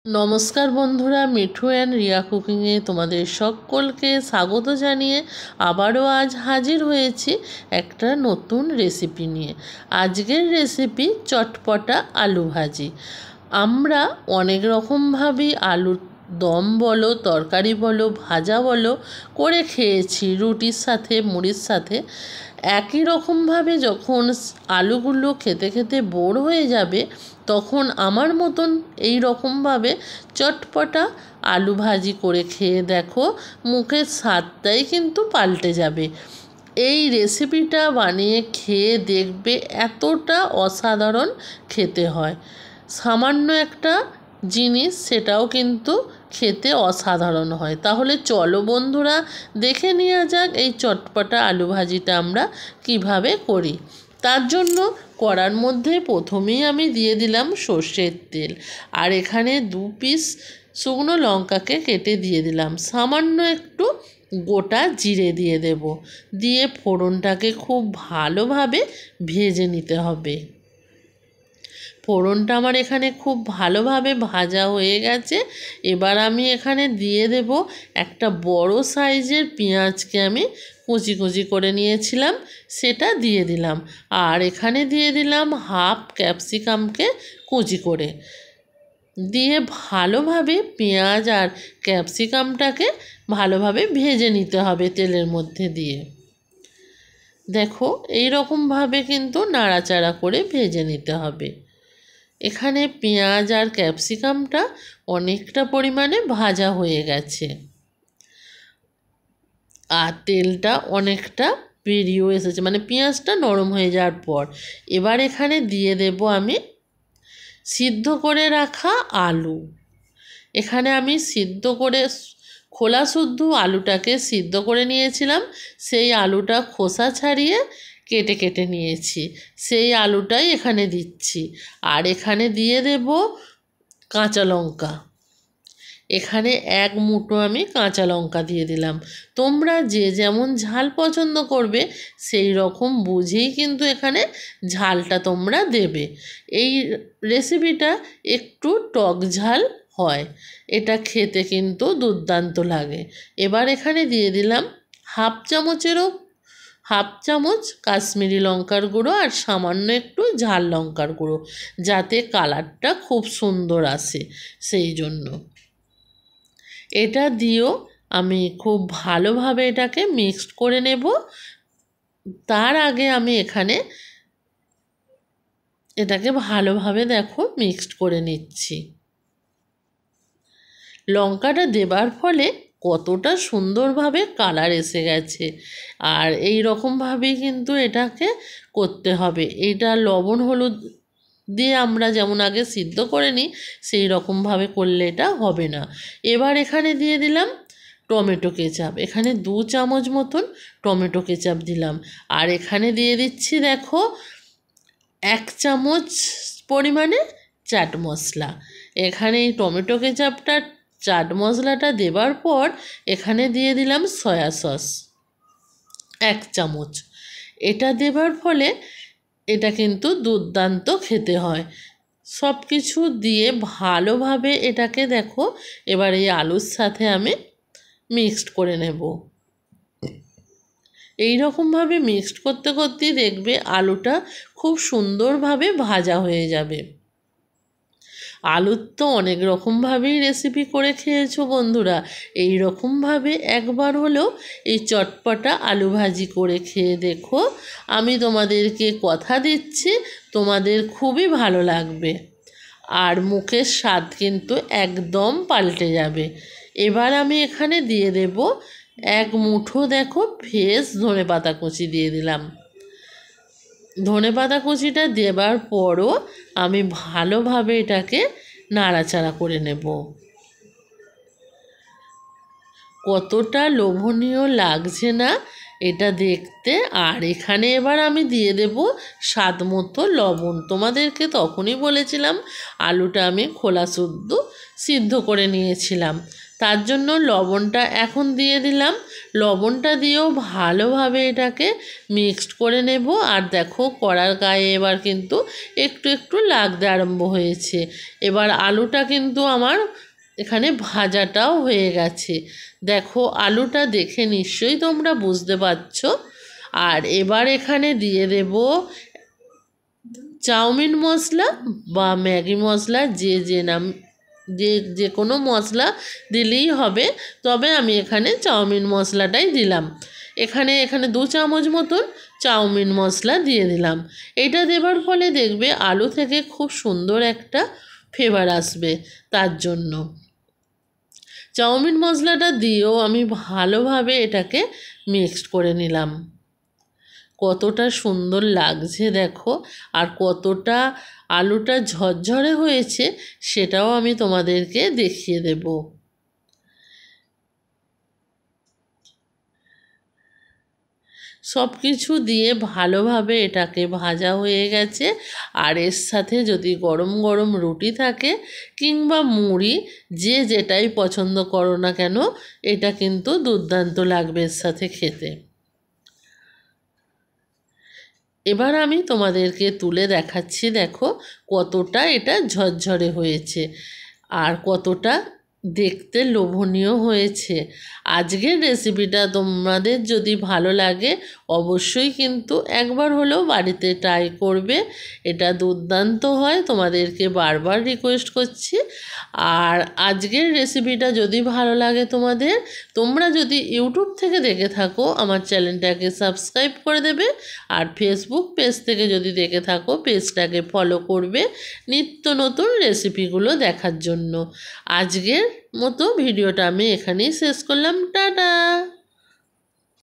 নমস্কার বন্ধুরা, মিঠু অ্যান্ড রিয়া কুকিংয়ে তোমাদের সকলকে স্বাগত জানিয়ে আবারও আজ হাজির হয়েছি একটা নতুন রেসিপি নিয়ে। আজকের রেসিপি চটপটা আলু ভাজি। আমরা অনেক রকমভাবেই আলুর দম বলো, তরকারি বলো, ভাজা বলো করে খেয়েছি রুটির সাথে, মুড়ির সাথে। একই রকমভাবে যখন আলুগুলো খেতে খেতে বোর হয়ে যাবে, তখন আমার মতন এই রকমভাবে চটপটা আলু ভাজি করে খেয়ে দেখো, মুখের স্বাদটাই কিন্তু পাল্টে যাবে। এই রেসিপিটা বানিয়ে খেয়ে দেখবে এতটা অসাধারণ খেতে হয়। সামান্য একটা জিনিস, সেটাও কিন্তু খেতে অসাধারণ হয়। তাহলে চলো বন্ধুরা, দেখে নেওয়া যাক এই চটপটা আলু ভাজিটা আমরা কিভাবে করি। তার জন্য কড়ার মধ্যে প্রথমেই আমি দিয়ে দিলাম সর্ষের তেল, আর এখানে 2 পিস শুকনো লঙ্কাকে কেটে দিয়ে দিলাম। সামান্য একটু গোটা জিরে দিয়ে দেব, দিয়ে ফোড়নটাকে খুব ভালোভাবে ভেজে নিতে হবে। ফোড়নটা আমার এখানে খুব ভালোভাবে ভাজা হয়ে গেছে। এবার আমি এখানে দিয়ে দেব একটা বড় সাইজের পেঁয়াজকে আমি কুচি কুচি করে নিয়েছিলাম, সেটা দিয়ে দিলাম। আর এখানে দিয়ে দিলাম হাফ ক্যাপসিকামকে কুচি করে। দিয়ে ভালোভাবে পেঁয়াজ আর ক্যাপসিকামটাকে ভালোভাবে ভেজে নিতে হবে তেলের মধ্যে দিয়ে। দেখো, এই রকমভাবে কিন্তু নাড়াচাড়া করে ভেজে নিতে হবে। এখানে পেঁয়াজ আর ক্যাপসিকামটা অনেকটা পরিমাণে ভাজা হয়ে গেছে, আর তেলটা অনেকটা বেরিয়েও এসেছে, মানে পেঁয়াজটা নরম হয়ে যাওয়ার পর। এবার এখানে দিয়ে দেব আমি সিদ্ধ করে রাখা আলু। এখানে আমি সিদ্ধ করে খোলা শুদ্ধ আলুটাকে সিদ্ধ করে নিয়েছিলাম, সেই আলুটা খোসা ছাড়িয়ে কেটে কেটে নিয়েছি, সেই আলুটাই এখানে দিচ্ছি। আর এখানে দিয়ে দেব কাঁচা লঙ্কা। এখানে 1 মুঠো আমি কাঁচা লঙ্কা দিয়ে দিলাম। তোমরা যে যেমন ঝাল পছন্দ করবে সেই রকম বুঝেই কিন্তু এখানে ঝালটা তোমরা দেবে। এই রেসিপিটা একটু টক ঝাল হয়, এটা খেতে কিন্তু দুর্দান্ত লাগে। এবার এখানে দিয়ে দিলাম হাফ চামচ কাশ্মীরি লঙ্কার গুঁড়ো, আর সামান্য একটু ঝাল লঙ্কার গুঁড়ো, যাতে কালারটা খুব সুন্দর আসে সেই জন্য। এটা দিয়েও আমি খুব ভালোভাবে এটাকে মিক্সড করে নেব। তার আগে আমি এখানে এটাকে ভালোভাবে দেখো মিক্সড করে নিচ্ছি। লঙ্কাটা দেবার ফলে কতটা সুন্দরভাবে কালার এসে গেছে। আর এই রকমভাবেই কিন্তু এটাকে করতে হবে। এটা লবণ হলুদ দিয়ে আমরা যেমন আগে সিদ্ধ করে নিই, সেই রকমভাবে করলে এটা হবে না। এবার এখানে দিয়ে দিলাম টমেটো কেচাপ। এখানে 2 চামচ মতন টমেটো কেচাপ দিলাম। আর এখানে দিয়ে দিচ্ছি দেখো 1 চামচ পরিমাণে চাট মশলা। এখানে এই টমেটো কেচাপটা, চাট মশলাটা দেবার পর এখানে দিয়ে দিলাম সয়া সস 1 চামচ। এটা দেবার ফলে এটা কিন্তু দুর্দান্ত খেতে হয়। সব কিছু দিয়ে ভালোভাবে এটাকে দেখো এবার এই আলুর সাথে আমি মিক্সড করে নেব। এই রকমভাবে মিক্সড করতে করতেই দেখবে আলুটা খুব সুন্দরভাবে ভাজা হয়ে যাবে। আলুর তো অনেক রকমভাবেই রেসিপি করে খেয়েছো বন্ধুরা, এই রকমভাবে একবার হলেও এই চটপটা আলু ভাজি করে খেয়ে দেখো। আমি তোমাদেরকে কথা দিচ্ছি, তোমাদের খুবই ভালো লাগবে, আর মুখের স্বাদ কিন্তু একদম পাল্টে যাবে। এবার আমি এখানে দিয়ে দেব 1 মুঠো দেখো ফ্রেশ ধনেপাতা কুচি দিয়ে দিলাম। ধনেপাতা কুচিটা দেবার পরও আমি ভালোভাবে এটাকে নাড়াচাড়া করে নেব। কতটা লোভনীয় লাগছে না এটা দেখতে। আর এখানে এবার আমি দিয়ে দেব স্বাদ মতো লবণ। তোমাদেরকে তখনই বলেছিলাম আলুটা আমি খোলা শুদ্ধ সিদ্ধ করে নিয়েছিলাম, তার জন্য লবণটা এখন দিয়ে দিলাম। লবণটা দিয়েও ভালোভাবে এটাকে মিক্সড করে নেব। আর দেখো কড়ার গায়ে এবার কিন্তু একটু একটু লাগতে আরম্ভ হয়েছে। এবার আলুটা কিন্তু আমার এখানে ভাজাটাও হয়ে গেছে। দেখো আলুটা দেখে নিশ্চয়ই তোমরা বুঝতে পারছো। আর এবার এখানে দিয়ে দেব চাউমিন মশলা বা ম্যাগি মশলা, যে কোনো মশলা দিলেই হবে, তবে আমি এখানে চাউমিন মশলাটাই দিলাম। এখানে 2 চামচ মতন চাউমিন মশলা দিয়ে দিলাম। এটা দেবার ফলে দেখবে আলু থেকে খুব সুন্দর একটা ফ্লেভার আসবে। তার জন্য চাউমিন মশলাটা দিয়েও আমি ভালোভাবে এটাকে মিক্সড করে নিলাম। কতটা সুন্দর লাগছে দেখো, আর কতটা আলুটা ঝরঝরে হয়েছে সেটাও আমি তোমাদেরকে দেখিয়ে দেব। সব কিছু দিয়ে ভালোভাবে এটাকে ভাজা হয়ে গেছে। আর এর সাথে যদি গরম গরম রুটি থাকে কিংবা মুড়ি, যে যেটাই পছন্দ করো না কেন, এটা কিন্তু দুর্দান্ত লাগবে এর সাথে খেতে। এবার আমি তোমাদেরকে তুলে দেখাচ্ছি, দেখো কতটা এটা ঝরঝরে হয়েছে আর কতটা দেখতে লোভনীয় হয়েছে। আজকের রেসিপিটা তোমাদের যদি ভালো লাগে অবশ্যই কিন্তু একবার হলেও বাড়িতে ট্রাই করবে। এটা দুর্দান্ত হয়, তোমাদেরকে বারবার রিকোয়েস্ট করছি। আর আজকের রেসিপিটা যদি ভালো লাগে তোমাদের, তোমরা যদি ইউটিউব থেকে দেখে থাকো আমার চ্যানেলটাকে সাবস্ক্রাইব করে দেবে। আর ফেসবুক পেজ থেকে যদি দেখে থাকো পেজটাকে ফলো করবে নিত্য নতুন রেসিপিগুলো দেখার জন্য। আজকের মতো ভিডিওটা আমি এখানেই শেষ করলাম। টাটা।